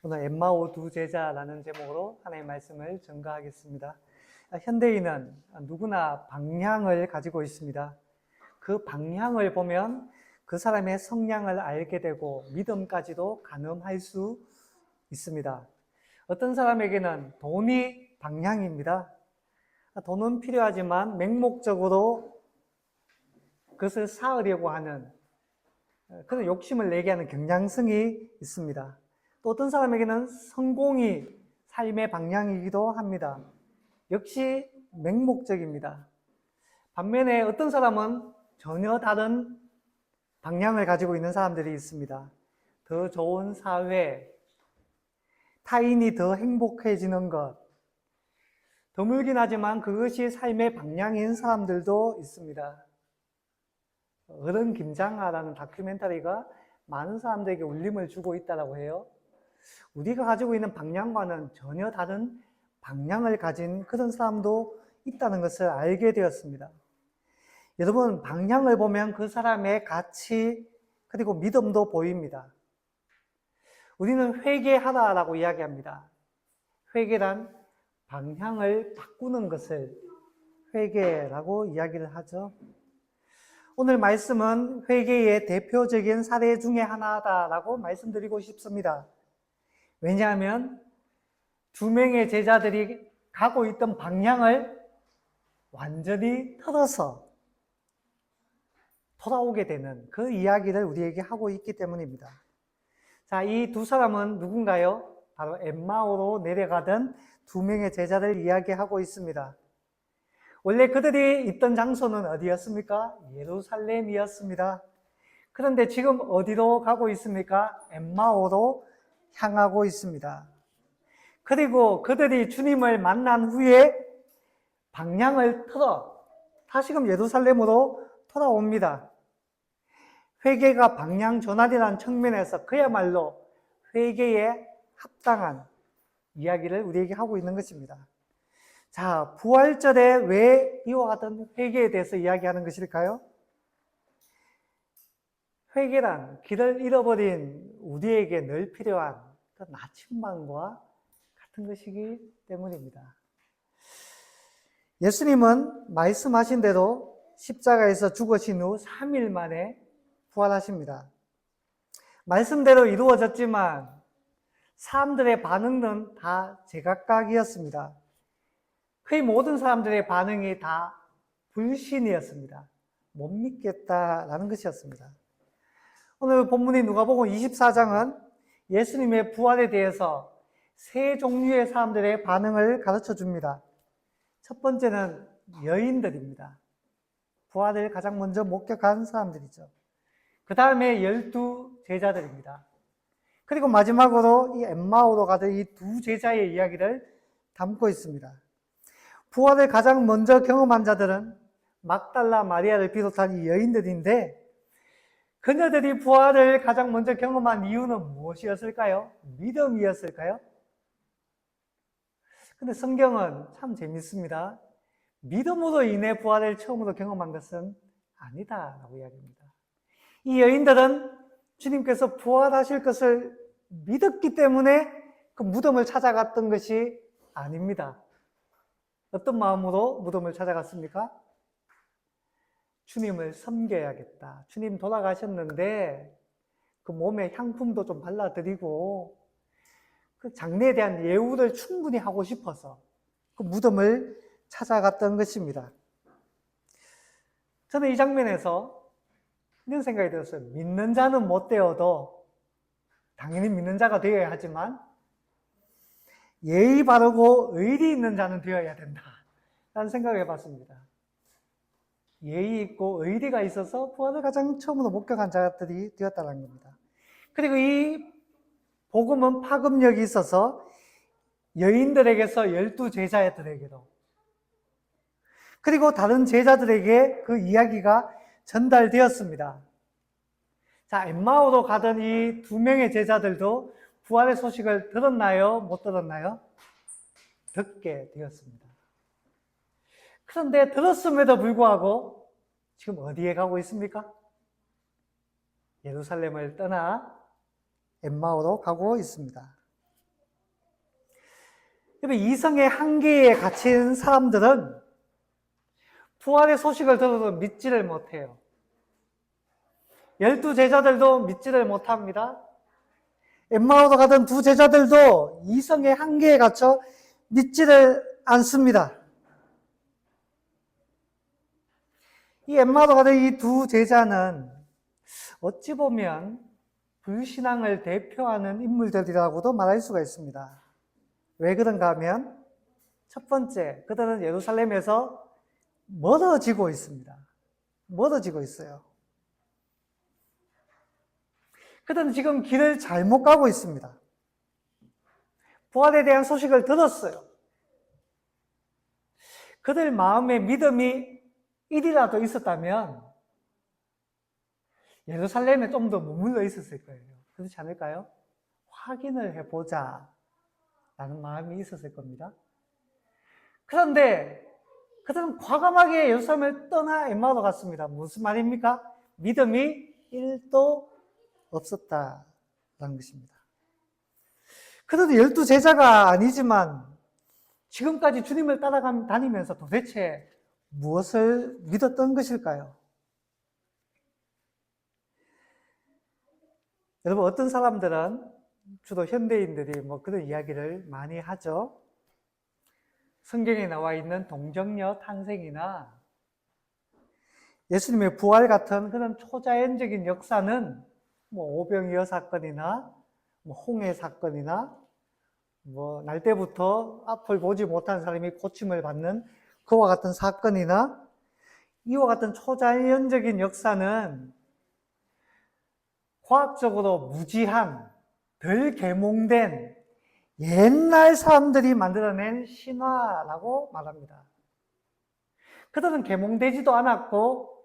오늘 엠마오 두 제자라는 제목으로 하나님의 말씀을 전가하겠습니다. 현대인은 누구나 방향을 가지고 있습니다. 그 방향을 보면 그 사람의 성향을 알게 되고 믿음까지도 가늠할 수 있습니다. 어떤 사람에게는 돈이 방향입니다. 돈은 필요하지만 맹목적으로 그것을 쌓으려고 하는 그런 욕심을 내게 하는 경향성이 있습니다. 또 어떤 사람에게는 성공이 삶의 방향이기도 합니다. 역시 맹목적입니다. 반면에 어떤 사람은 전혀 다른 방향을 가지고 있는 사람들이 있습니다. 더 좋은 사회, 타인이 더 행복해지는 것, 드물긴 하지만 그것이 삶의 방향인 사람들도 있습니다. 어른 김장하라는 다큐멘터리가 많은 사람들에게 울림을 주고 있다고 해요. 우리가 가지고 있는 방향과는 전혀 다른 방향을 가진 그런 사람도 있다는 것을 알게 되었습니다. 여러분, 방향을 보면 그 사람의 가치 그리고 믿음도 보입니다. 우리는 회개하라라고 이야기합니다. 회개란 방향을 바꾸는 것을 회개라고 이야기를 하죠. 오늘 말씀은 회개의 대표적인 사례 중에 하나다라고 말씀드리고 싶습니다. 왜냐하면 두 명의 제자들이 가고 있던 방향을 완전히 틀어서 돌아오게 되는 그 이야기를 우리에게 하고 있기 때문입니다. 자, 이 두 사람은 누군가요? 바로 엠마오로 내려가던 두 명의 제자를 이야기하고 있습니다. 원래 그들이 있던 장소는 어디였습니까? 예루살렘이었습니다. 그런데 지금 어디로 가고 있습니까? 엠마오로 향하고 있습니다. 그리고 그들이 주님을 만난 후에 방향을 틀어 다시금 예루살렘으로 돌아옵니다. 회개가 방향 전환이라는 측면에서 그야말로 회개에 합당한 이야기를 우리에게 하고 있는 것입니다. 자, 부활절에 왜 이와 같은 회개에 대해서 이야기하는 것일까요? 회개란 길을 잃어버린 우리에게 늘 필요한 그 나침반과 같은 것이기 때문입니다. 예수님은 말씀하신 대로 십자가에서 죽으신 후 3일 만에 부활하십니다. 말씀대로 이루어졌지만 사람들의 반응은 다 제각각이었습니다. 거의 모든 사람들의 반응이 다 불신이었습니다. 못 믿겠다라는 것이었습니다. 오늘 본문인 누가복음 24장은 예수님의 부활에 대해서 세 종류의 사람들의 반응을 가르쳐 줍니다. 첫 번째는 여인들입니다. 부활을 가장 먼저 목격한 사람들이죠. 그 다음에 12 제자들입니다. 그리고 마지막으로 이 엠마오로 가던 이 두 제자의 이야기를 담고 있습니다. 부활을 가장 먼저 경험한 자들은 막달라 마리아를 비롯한 이 여인들인데 그녀들이 부활을 가장 먼저 경험한 이유는 무엇이었을까요? 믿음이었을까요? 근데 성경은 참 재밌습니다. 믿음으로 인해 부활을 처음으로 경험한 것은 아니다라고 이야기합니다. 이 여인들은 주님께서 부활하실 것을 믿었기 때문에 그 무덤을 찾아갔던 것이 아닙니다. 어떤 마음으로 무덤을 찾아갔습니까? 주님을 섬겨야겠다. 주님 돌아가셨는데 그 몸에 향품도 좀 발라드리고 그 장례에 대한 예우를 충분히 하고 싶어서 그 무덤을 찾아갔던 것입니다. 저는 이 장면에서 이런 생각이 들었어요. 믿는 자는 못 되어도 당연히 믿는 자가 되어야 하지만 예의 바르고 의리 있는 자는 되어야 된다 라는 생각을 해봤습니다. 예의 있고 의리가 있어서 부활을 가장 처음으로 목격한 자들이 되었다는 겁니다. 그리고 이 복음은 파급력이 있어서 여인들에게서 12 제자들에게도 그리고 다른 제자들에게 그 이야기가 전달되었습니다. 자, 엠마오로 가던 이 두 명의 제자들도 부활의 소식을 들었나요? 못 들었나요? 듣게 되었습니다. 그런데 들었음에도 불구하고 지금 어디에 가고 있습니까? 예루살렘을 떠나 엠마오로 가고 있습니다. 여러분, 이성의 한계에 갇힌 사람들은 부활의 소식을 들어도 믿지를 못해요. 12제자들도 믿지를 못합니다. 엠마오로 가던 두 제자들도 이성의 한계에 갇혀 믿지를 않습니다. 이 엠마오로 가던 이 두 제자는 어찌 보면 불신앙을 대표하는 인물들이라고도 말할 수가 있습니다. 왜 그런가 하면 첫 번째, 그들은 예루살렘에서 멀어지고 있습니다. 멀어지고 있어요. 그들은 지금 길을 잘못 가고 있습니다. 부활에 대한 소식을 들었어요. 그들 마음에 믿음이 1이라도 있었다면 예루살렘에 좀 더 머물러 있었을 거예요. 그렇지 않을까요? 확인을 해보자 라는 마음이 있었을 겁니다. 그런데 그들은 과감하게 예루살렘을 떠나 엠마오로 갔습니다. 무슨 말입니까? 믿음이 1도 없었다라는 것입니다. 그래도 12제자가 아니지만 지금까지 주님을 따라다니면서 도대체 무엇을 믿었던 것일까요? 여러분, 어떤 사람들은 주로 현대인들이 그런 이야기를 많이 하죠. 성경에 나와 있는 동정녀 탄생이나 예수님의 부활 같은 그런 초자연적인 역사는 오병이어 사건이나 홍해 사건이나 날 때부터 앞을 보지 못한 사람이 고침을 받는 그와 같은 사건이나 이와 같은 초자연적인 역사는 과학적으로 무지한, 덜 계몽된 옛날 사람들이 만들어낸 신화라고 말합니다. 그들은 계몽되지도 않았고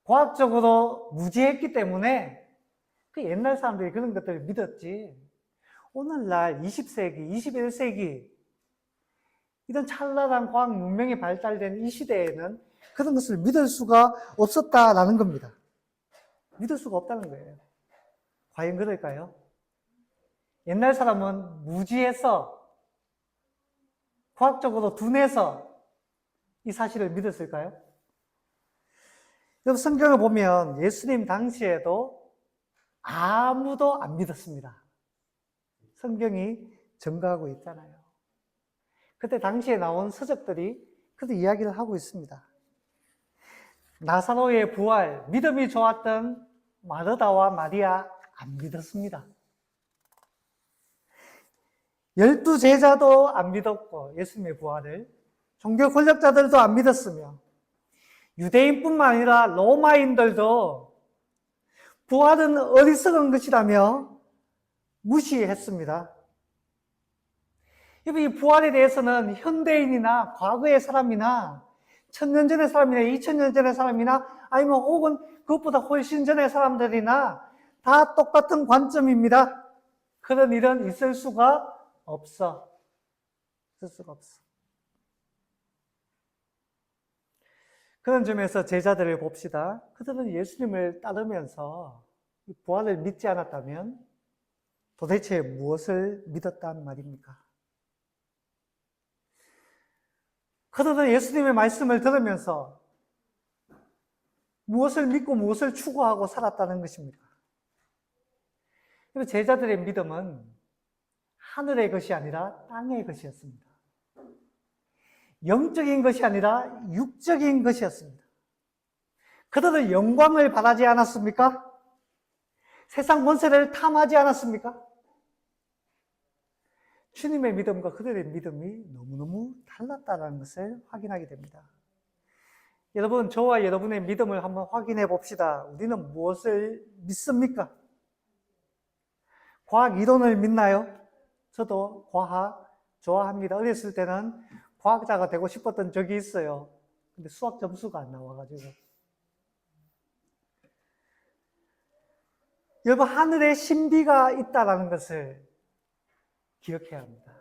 과학적으로 무지했기 때문에 그 옛날 사람들이 그런 것들을 믿었지, 오늘날 20세기, 21세기 이런 찬란한 과학 문명이 발달된 이 시대에는 그런 것을 믿을 수가 없었다라는 겁니다. 믿을 수가 없다는 거예요. 과연 그럴까요? 옛날 사람은 무지해서, 과학적으로 둔해서 이 사실을 믿었을까요? 여러분, 성경을 보면 예수님 당시에도 아무도 안 믿었습니다. 성경이 증거하고 있잖아요. 그때 당시에 나온 서적들이 그 이야기를 하고 있습니다. 나사로의 부활, 믿음이 좋았던 마르다와 마리아 안 믿었습니다. 12제자도 안 믿었고 예수님의 부활을, 종교 권력자들도 안 믿었으며 유대인뿐만 아니라 로마인들도 부활은 어리석은 것이라며 무시했습니다. 이 부활에 대해서는 현대인이나 과거의 사람이나 1000년 전의 사람이나 2000년 전의 사람이나 아니면 혹은 그것보다 훨씬 전의 사람들이나 다 똑같은 관점입니다. 그런 일은 있을 수가 없어. 있을 수가 없어. 그런 점에서 제자들을 봅시다. 그들은 예수님을 따르면서 부활을 믿지 않았다면 도대체 무엇을 믿었단 말입니까? 그들은 예수님의 말씀을 들으면서 무엇을 믿고 무엇을 추구하고 살았다는 것입니까? 제자들의 믿음은 하늘의 것이 아니라 땅의 것이었습니다. 영적인 것이 아니라 육적인 것이었습니다. 그들은 영광을 바라지 않았습니까? 세상 권세를 탐하지 않았습니까? 주님의 믿음과 그들의 믿음이 너무너무 달랐다는 것을 확인하게 됩니다. 여러분, 저와 여러분의 믿음을 한번 확인해 봅시다. 우리는 무엇을 믿습니까? 과학 이론을 믿나요? 저도 과학 좋아합니다. 어렸을 때는 과학자가 되고 싶었던 적이 있어요. 근데 수학 점수가 안 나와가지고. 여러분, 하늘에 신비가 있다는 것을 기억해야 합니다.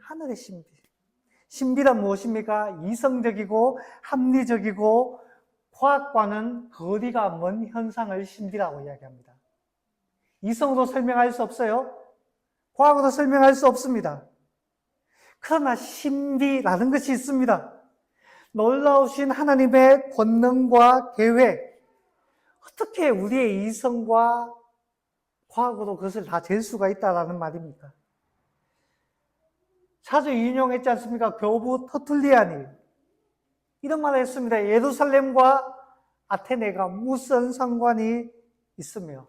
하늘의 신비. 신비란 무엇입니까? 이성적이고 합리적이고 과학과는 거리가 먼 현상을 신비라고 이야기합니다. 이성으로 설명할 수 없어요. 과학으로 설명할 수 없습니다. 그러나 신비라는 것이 있습니다. 놀라우신 하나님의 권능과 계획, 어떻게 우리의 이성과 과학으로 그것을 다 잴 수가 있다라는 말입니까? 자주 인용했지 않습니까? 교부 터툴리안이 이런 말을 했습니다. 예루살렘과 아테네가 무슨 상관이 있으며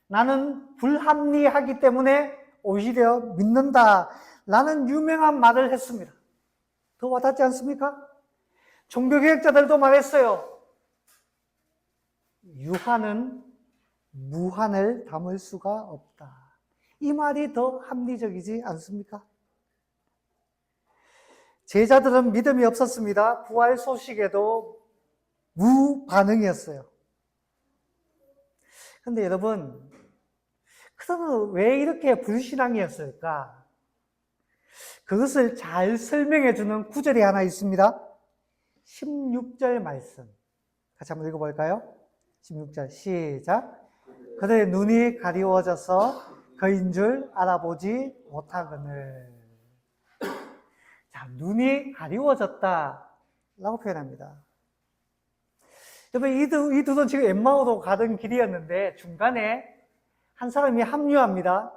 나는 불합리하기 때문에 오히려 믿는다 라는 유명한 말을 했습니다. 더 와닿지 않습니까? 종교개혁자들도 말했어요. 유한은 무한을 담을 수가 없다. 이 말이 더 합리적이지 않습니까? 제자들은 믿음이 없었습니다. 부활 소식에도 무반응이었어요. 그런데 여러분, 그러면 왜 이렇게 불신앙이었을까? 그것을 잘 설명해주는 구절이 하나 있습니다. 16절 말씀. 같이 한번 읽어볼까요? 16절 시작. 그들의 눈이 가리워져서 그인 줄 알아보지 못하거늘. 자, 눈이 가리워졌다라고 표현합니다. 여러분, 이 둘은 지금 엠마오로 가던 길이었는데 중간에 한 사람이 합류합니다.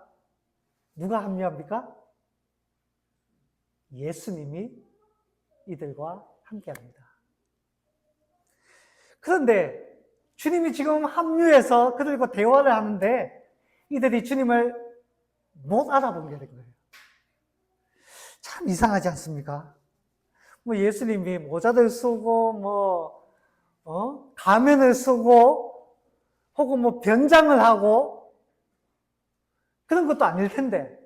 누가 합류합니까? 예수님이 이들과 함께합니다. 그런데 주님이 지금 합류해서 그들과 대화를 하는데 이들이 주님을 못 알아보게 된 거예요. 참 이상하지 않습니까? 뭐 예수님이 모자를 쓰고 가면을 쓰고 혹은 뭐 변장을 하고 그런 것도 아닐 텐데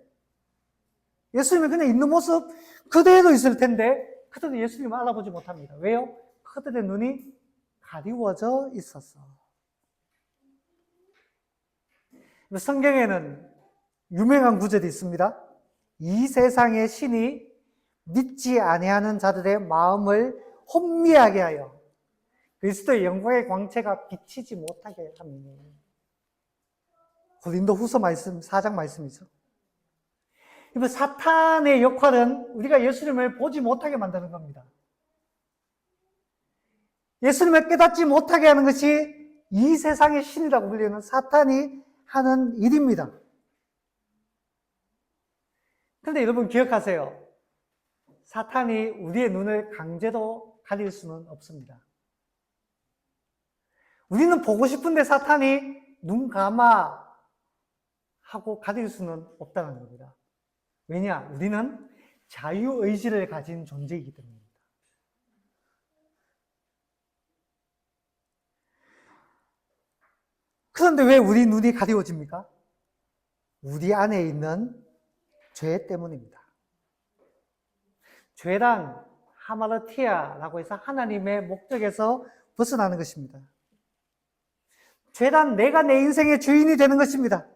예수님이 그냥 있는 모습 그대로 있을 텐데 그들은 예수님을 알아보지 못합니다. 왜요? 그들의 눈이 가리워져 있었어. 성경에는 유명한 구절이 있습니다. 이 세상의 신이 믿지 아니하는 자들의 마음을 혼미하게 하여 그리스도의 영광의 광채가 비치지 못하게 합니다. 고린도후서 말씀 4장 말씀이죠. 이번 사탄의 역할은 우리가 예수님을 보지 못하게 만드는 겁니다. 예수님을 깨닫지 못하게 하는 것이 이 세상의 신이라고 불리는 사탄이 하는 일입니다. 그런데 여러분 기억하세요. 사탄이 우리의 눈을 강제로 가릴 수는 없습니다. 우리는 보고 싶은데 사탄이 눈 감아 하고 가릴 수는 없다는 겁니다. 왜냐? 우리는 자유의지를 가진 존재이기 때문입니다. 그런데 왜 우리 눈이 가리워집니까? 우리 안에 있는 죄 때문입니다. 죄란 하마르티아라고 해서 하나님의 목적에서 벗어나는 것입니다. 죄란 내가 내 인생의 주인이 되는 것입니다.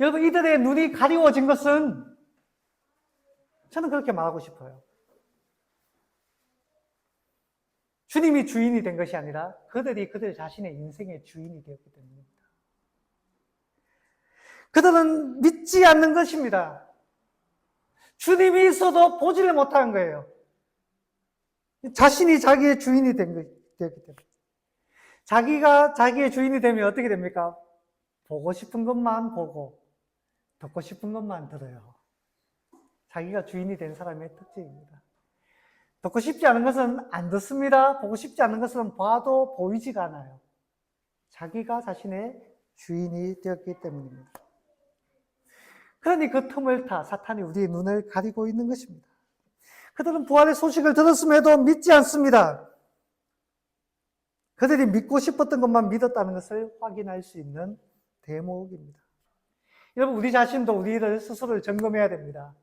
여러분, 이들의 눈이 가리워진 것은 저는 그렇게 말하고 싶어요. 주님이 주인이 된 것이 아니라 그들이 그들 자신의 인생의 주인이 되었기 때문입니다. 그들은 믿지 않는 것입니다. 주님이 있어도 보지를 못한 거예요. 자신이 자기의 주인이 되었기 때문에. 자기가 자기의 주인이 되면 어떻게 됩니까? 보고 싶은 것만 보고 듣고 싶은 것만 들어요. 자기가 주인이 된 사람의 특징입니다. 듣고 싶지 않은 것은 안 듣습니다. 보고 싶지 않은 것은 봐도 보이지가 않아요. 자기가 자신의 주인이 되었기 때문입니다. 그러니 그 틈을 타 사탄이 우리의 눈을 가리고 있는 것입니다. 그들은 부활의 소식을 들었음에도 믿지 않습니다. 그들이 믿고 싶었던 것만 믿었다는 것을 확인할 수 있는 대목입니다. 여러분, 우리 자신도 우리를 스스로를 점검해야 됩니다.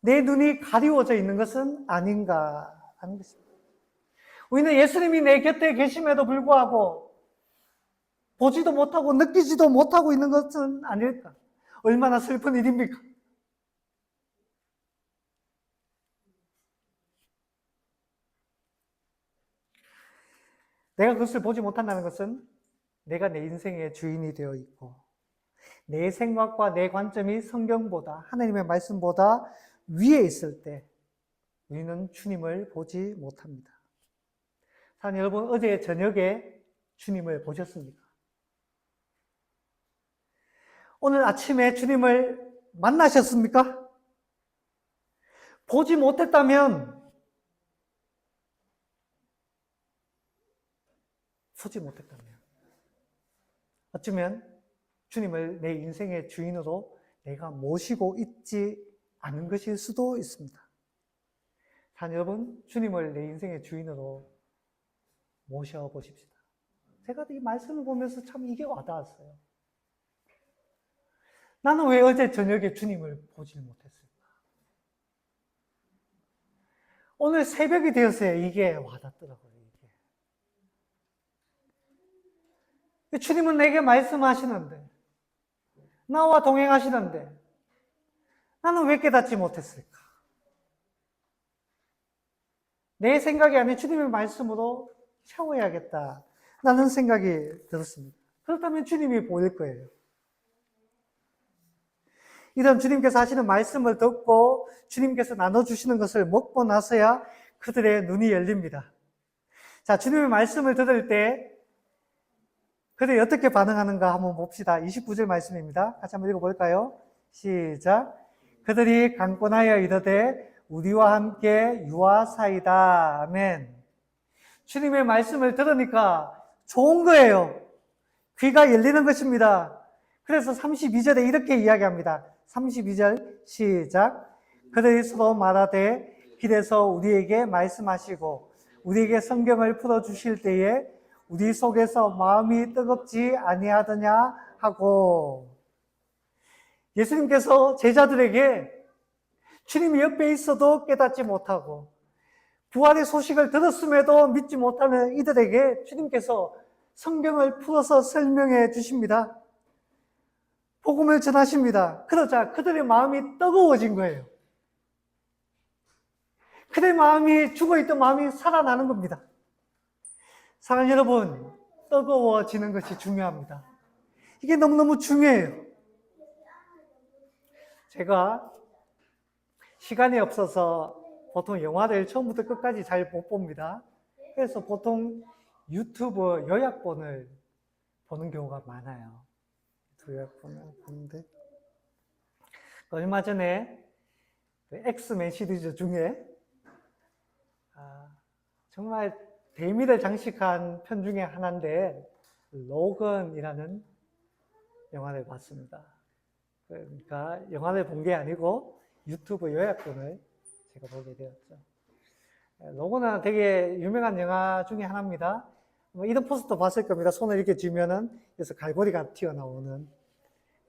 내 눈이 가리워져 있는 것은 아닌가 하는 것입니다. 우리는 예수님이 내 곁에 계심에도 불구하고 보지도 못하고 느끼지도 못하고 있는 것은 아닐까? 얼마나 슬픈 일입니까? 내가 그것을 보지 못한다는 것은 내가 내 인생의 주인이 되어 있고 내 생각과 내 관점이 성경보다, 하나님의 말씀보다 위에 있을 때 우리는 주님을 보지 못합니다. 사랑하는 여러분, 어제 저녁에 주님을 보셨습니까? 오늘 아침에 주님을 만나셨습니까? 보지 못했다면 어쩌면 주님을 내 인생의 주인으로 내가 모시고 있지 않은 것일 수도 있습니다. 사랑하는 여러분, 주님을 내 인생의 주인으로 모셔보십시다. 제가 이 말씀을 보면서 참 이게 와닿았어요. 나는 왜 어제 저녁에 주님을 보질 못했을까? 오늘 새벽이 되었어야 이게 와닿더라고요. 주님은 내게 말씀하시는데, 나와 동행하시는데 나는 왜 깨닫지 못했을까? 내 생각이 아닌 주님의 말씀으로 채워야겠다 라는 생각이 들었습니다. 그렇다면 주님이 보일 거예요. 이런 주님께서 하시는 말씀을 듣고 주님께서 나눠주시는 것을 먹고 나서야 그들의 눈이 열립니다. 자, 주님의 말씀을 들을 때 그들이 어떻게 반응하는가 한번 봅시다. 29절 말씀입니다. 같이 한번 읽어볼까요? 시작. 그들이 강권하여 이르되 우리와 함께 유하사이다. 아멘. 주님의 말씀을 들으니까 좋은 거예요. 귀가 열리는 것입니다. 그래서 32절에 이렇게 이야기합니다. 32절 시작. 그들이 서로 말하되 길에서 우리에게 말씀하시고 우리에게 성경을 풀어주실 때에 우리 속에서 마음이 뜨겁지 아니하더냐 하고, 예수님께서 제자들에게 주님이 옆에 있어도 깨닫지 못하고 부활의 소식을 들었음에도 믿지 못하는 이들에게 주님께서 성경을 풀어서 설명해 주십니다. 복음을 전하십니다. 그러자 그들의 마음이 뜨거워진 거예요. 그들의 마음이 죽어있던 마음이 살아나는 겁니다. 사랑하는 여러분, 뜨거워지는 것이 중요합니다. 이게 너무너무 중요해요. 제가 시간이 없어서 보통 영화를 처음부터 끝까지 잘 못 봅니다. 그래서 보통 유튜브 요약본을 보는 경우가 많아요. 요약본을 보는데, 얼마 전에 엑스맨 시리즈 중에 정말 대미를 장식한 편 중에 하나인데 로건이라는 영화를 봤습니다. 그러니까 영화를 본 게 아니고 유튜브 요약본을 제가 보게 되었죠. 로건은 되게 유명한 영화 중에 하나입니다. 이런 포스터 봤을 겁니다. 손을 이렇게 쥐면은 그래서 갈고리가 튀어나오는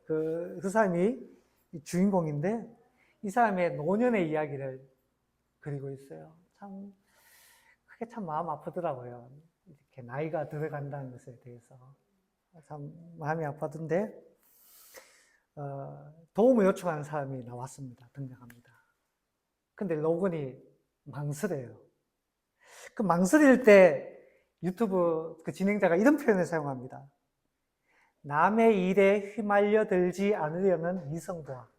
그 사람이 주인공인데, 이 사람의 노년의 이야기를 그리고 있어요. 그게 참 마음 아프더라고요. 이렇게 나이가 들어간다는 것에 대해서 참 마음이 아팠던데, 도움을 요청하는 사람이 나왔습니다. 등장합니다. 근데 로건이 망설여요. 그 망설일 때 유튜브 그 진행자가 이런 표현을 사용합니다. 남의 일에 휘말려 들지 않으려는 이성과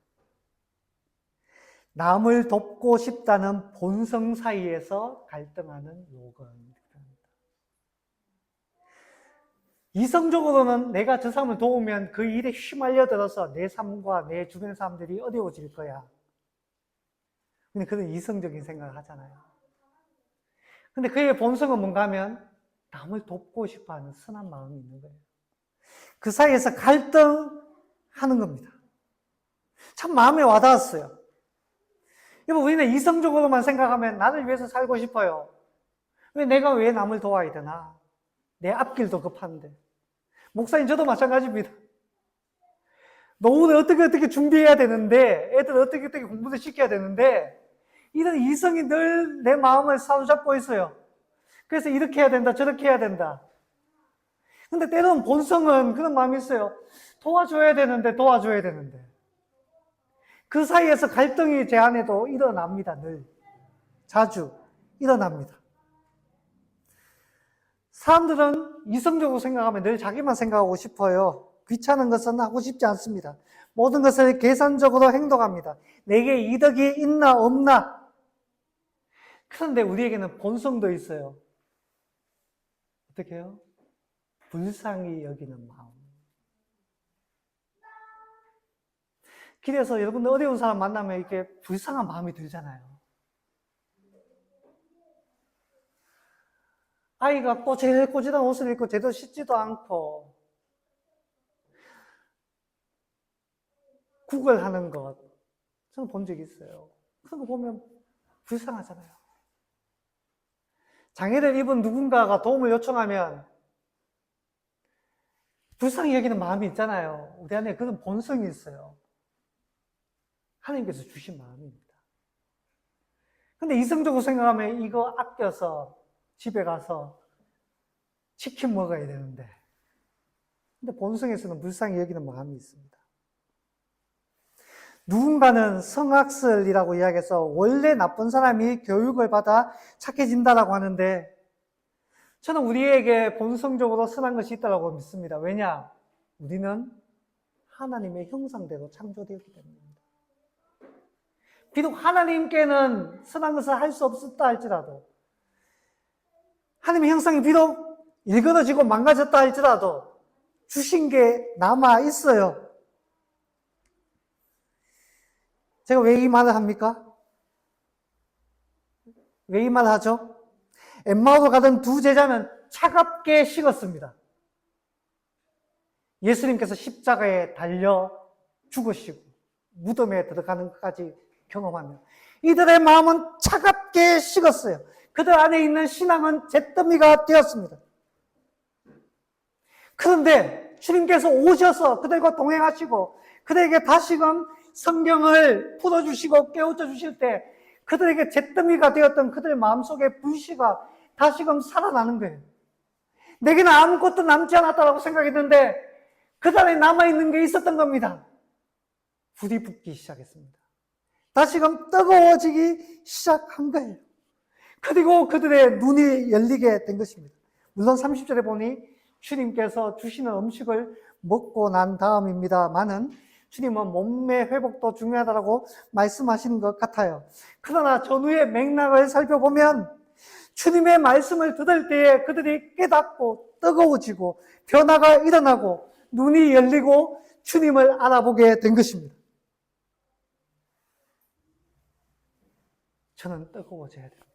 남을 돕고 싶다는 본성 사이에서 갈등하는 로건. 이성적으로는 내가 저 사람을 도우면 그 일에 휘말려 들어서 내 삶과 내 주변 사람들이 어려워질 거야. 근데 그는 이성적인 생각을 하잖아요. 근데 그의 본성은 뭔가 하면 남을 돕고 싶어 하는 선한 마음이 있는 거예요. 그 사이에서 갈등하는 겁니다. 참 마음에 와닿았어요. 여러분, 우리는 이성적으로만 생각하면 나를 위해서 살고 싶어요. 내가 왜 남을 도와야 되나? 내 앞길도 급한데. 목사님, 저도 마찬가지입니다. 노후를 어떻게 준비해야 되는데, 애들 어떻게 공부를 시켜야 되는데, 이런 이성이 늘 내 마음을 사로잡고 있어요. 그래서 이렇게 해야 된다, 저렇게 해야 된다. 근데 때로는 본성은 그런 마음이 있어요. 도와줘야 되는데. 그 사이에서 갈등이 제 안에도 일어납니다. 늘. 자주 일어납니다. 사람들은 이성적으로 생각하면 늘 자기만 생각하고 싶어요. 귀찮은 것은 하고 싶지 않습니다. 모든 것을 계산적으로 행동합니다. 내게 이득이 있나 없나. 그런데 우리에게는 본성도 있어요. 어떻게 해요? 불쌍히 여기는 마음. 길에서 여러분들 어려운 사람 만나면 이렇게 불쌍한 마음이 들잖아요. 아이가 꼬질꼬질한 옷을 입고 제대로 씻지도 않고 구걸하는 것 저는 본 적이 있어요. 그런 거 보면 불쌍하잖아요. 장애를 입은 누군가가 도움을 요청하면 불쌍히 여기는 마음이 있잖아요. 우리 안에 그런 본성이 있어요. 하나님께서 주신 마음입니다. 근데 이성적으로 생각하면 이거 아껴서 집에 가서 치킨 먹어야 되는데, 근데 본성에서는 불쌍히 여기는 마음이 있습니다. 누군가는 성악설이라고 이야기해서 원래 나쁜 사람이 교육을 받아 착해진다라고 하는데, 저는 우리에게 본성적으로 선한 것이 있다고 믿습니다. 왜냐? 우리는 하나님의 형상대로 창조되었기 때문입니다. 비록 하나님께는 선한 것을 할 수 없었다 할지라도, 하나님의 형상이 비록 일그러지고 망가졌다 할지라도 주신 게 남아 있어요. 제가 왜 이 말을 합니까? 왜 이 말을 하죠? 엠마오로 가던 두 제자는 차갑게 식었습니다. 예수님께서 십자가에 달려 죽으시고 무덤에 들어가는 것까지 경험하며 이들의 마음은 차갑게 식었어요. 그들 안에 있는 신앙은 잿더미가 되었습니다. 그런데 주님께서 오셔서 그들과 동행하시고 그들에게 다시금 성경을 풀어주시고 깨우쳐 주실 때 그들에게 잿더미가 되었던 그들의 마음속의 불씨가 다시금 살아나는 거예요. 내게는 아무것도 남지 않았다고 생각했는데 그들 안에 남아있는 게 있었던 겁니다. 불이 붙기 시작했습니다. 다시금 뜨거워지기 시작한 거예요. 그리고 그들의 눈이 열리게 된 것입니다. 물론 30절에 보니 주님께서 주시는 음식을 먹고 난 다음입니다만은 주님은 몸의 회복도 중요하다고 말씀하시는 것 같아요. 그러나 전후의 맥락을 살펴보면 주님의 말씀을 들을 때에 그들이 깨닫고 뜨거워지고 변화가 일어나고 눈이 열리고 주님을 알아보게 된 것입니다. 저는 뜨거워져야 됩니다.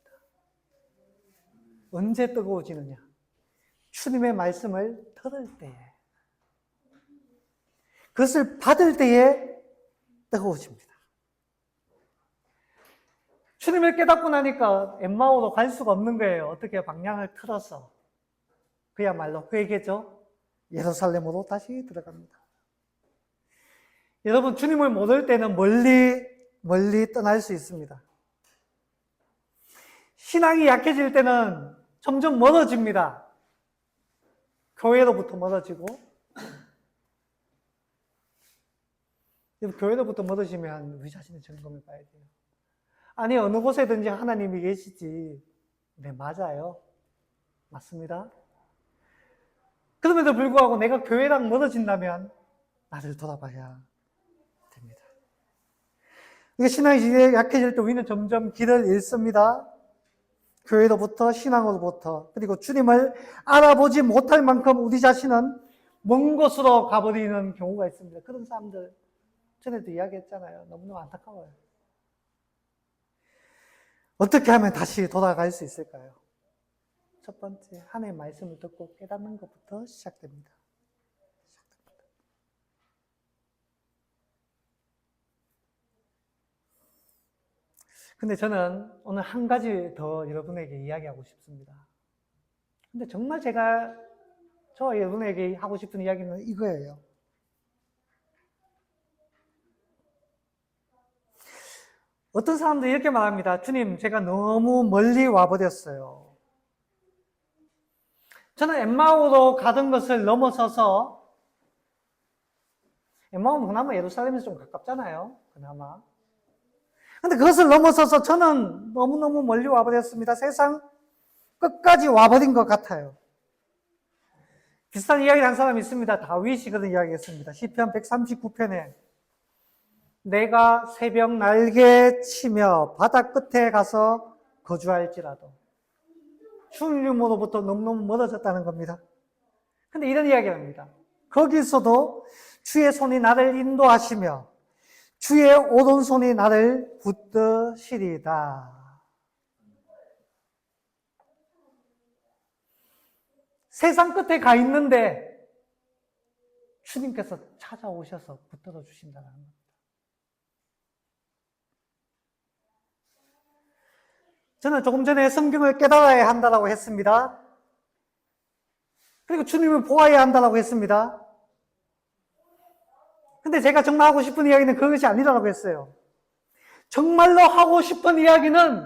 언제 뜨거워지느냐? 주님의 말씀을 들을 때에, 그것을 받을 때에 뜨거워집니다. 주님을 깨닫고 나니까 엠마오로 갈 수가 없는 거예요. 어떻게 방향을 틀어서. 그야말로 회개죠. 예루살렘으로 다시 들어갑니다. 여러분, 주님을 모를 때는 멀리 떠날 수 있습니다. 신앙이 약해질 때는 점점 멀어집니다. 교회로부터 멀어지고, 교회로부터 멀어지면 우리 자신의 점검해 봐야 돼요. 아니, 어느 곳에든지 하나님이 계시지. 네, 맞아요. 맞습니다. 그럼에도 불구하고 내가 교회랑 멀어진다면 나를 돌아봐야 됩니다. 신앙이 약해질 때 우리는 점점 길을 잃습니다. 교회로부터, 신앙으로부터, 그리고 주님을 알아보지 못할 만큼 우리 자신은 먼 곳으로 가버리는 경우가 있습니다. 그런 사람들 전에도 이야기했잖아요. 너무너무 안타까워요. 어떻게 하면 다시 돌아갈 수 있을까요? 첫 번째, 하나님의 말씀을 듣고 깨닫는 것부터 시작됩니다. 근데 저는 오늘 한 가지 더 여러분에게 이야기하고 싶습니다. 근데 정말 저 여러분에게 하고 싶은 이야기는 이거예요. 어떤 사람들이 이렇게 말합니다. 주님, 제가 너무 멀리 와버렸어요. 저는 엠마오로 가던 것을 넘어서서, 엠마오는 그나마 예루살렘에서 좀 가깝잖아요. 그나마. 근데 그것을 넘어서서 저는 너무너무 멀리 와버렸습니다. 세상 끝까지 와버린 것 같아요. 비슷한 이야기를 한 사람이 있습니다. 다윗이 그런 이야기했습니다. 시편 139편에 내가 새벽 날개 치며 바다 끝에 가서 거주할지라도 주님으로부터 너무너무 멀어졌다는 겁니다. 근데 이런 이야기를 합니다. 거기서도 주의 손이 나를 인도하시며 주의 오른손이 나를 붙드시리다. 세상 끝에 가 있는데 주님께서 찾아오셔서 붙들어 주신다는 겁니다. 저는 조금 전에 성경을 깨달아야 한다고 했습니다. 그리고 주님을 보아야 한다고 했습니다. 근데 제가 정말 하고 싶은 이야기는 그것이 아니라고 했어요. 정말로 하고 싶은 이야기는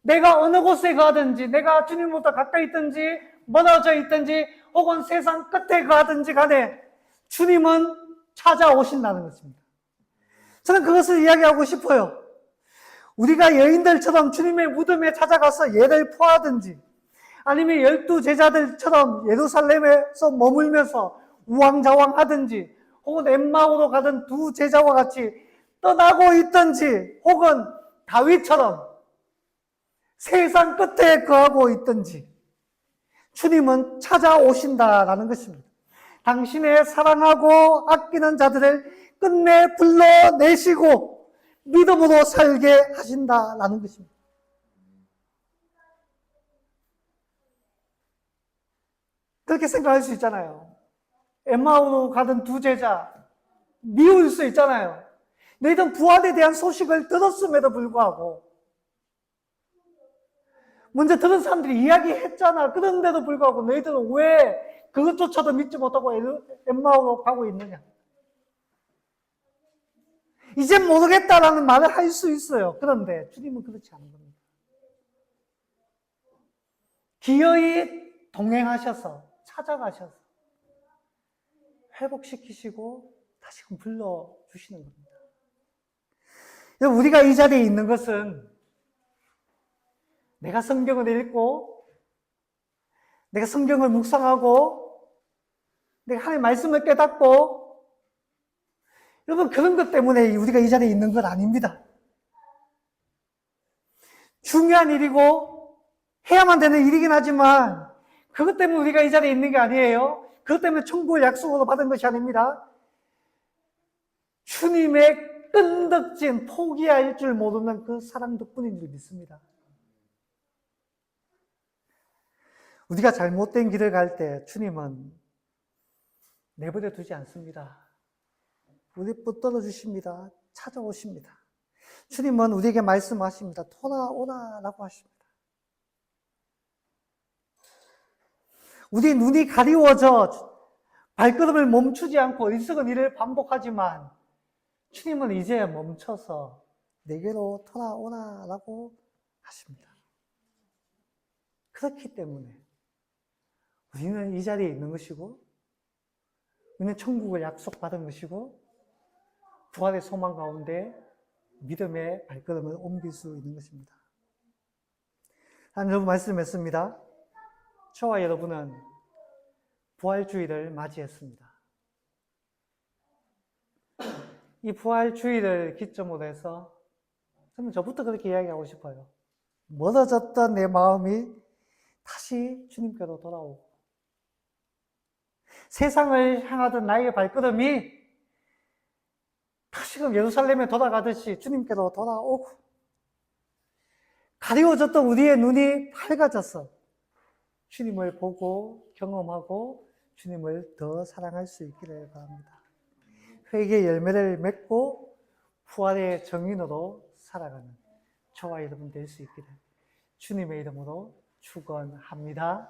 내가 어느 곳에 가든지, 내가 주님보다 가까이 있든지, 멀어져 있든지, 혹은 세상 끝에 가든지 간에 주님은 찾아오신다는 것입니다. 저는 그것을 이야기하고 싶어요. 우리가 여인들처럼 주님의 무덤에 찾아가서 예를 포하든지, 아니면 12 제자들처럼 예루살렘에서 머물면서 우왕좌왕하든지, 혹은 엠마오로 가던 두 제자와 같이 떠나고 있든지, 혹은 다윗처럼 세상 끝에 거하고 있든지 주님은 찾아오신다라는 것입니다. 당신의 사랑하고 아끼는 자들을 끝내 불러내시고 믿음으로 살게 하신다라는 것입니다. 그렇게 생각할 수 있잖아요. 엠마오로 가던 두 제자 미울 수 있잖아요. 너희들은 부활에 대한 소식을 들었음에도 불구하고 먼저 들은 사람들이 이야기했잖아. 그런데도 불구하고 너희들은 왜 그것조차도 믿지 못하고 엠마오로 가고 있느냐. 이젠 모르겠다라는 말을 할 수 있어요. 그런데 주님은 그렇지 않은 겁니다. 기어이 동행하셔서 찾아가셔서 회복시키시고 다시금 불러주시는 겁니다. 우리가 이 자리에 있는 것은 내가 성경을 읽고 내가 성경을 묵상하고 내가 하나님의 말씀을 깨닫고 여러분 그런 것 때문에 우리가 이 자리에 있는 건 아닙니다. 중요한 일이고 해야만 되는 일이긴 하지만 그것 때문에 우리가 이 자리에 있는 게 아니에요. 그것 때문에 천국을 약속으로 받은 것이 아닙니다. 주님의 끈덕진 포기할 줄 모르는 그 사랑 덕분인 줄 믿습니다. 우리가 잘못된 길을 갈 때 주님은 내버려 두지 않습니다. 우리 붙들어 주십니다. 찾아오십니다. 주님은 우리에게 말씀하십니다. 돌아오라라고 하십니다. 우리 눈이 가리워져 발걸음을 멈추지 않고 어리석은 일을 반복하지만 주님은 이제 멈춰서 내게로 돌아오라라고 하십니다. 그렇기 때문에 우리는 이 자리에 있는 것이고 우리는 천국을 약속받은 것이고 부활의 소망 가운데 믿음의 발걸음을 옮길 수 있는 것입니다. 하나님 여러분 말씀했습니다. 저와 여러분은 부활주의를 맞이했습니다. 이 부활주의를 기점으로 해서 저는 저부터 그렇게 이야기하고 싶어요. 멀어졌던 내 마음이 다시 주님께로 돌아오고 세상을 향하던 나의 발걸음이 다시금 예루살렘에 돌아가듯이 주님께로 돌아오고 가리워졌던 우리의 눈이 밝아져서 주님을 보고 경험하고 주님을 더 사랑할 수 있기를 바랍니다. 회개의 열매를 맺고 부활의 정인으로 살아가는 저와 여러분 될 수 있기를 주님의 이름으로 축원합니다.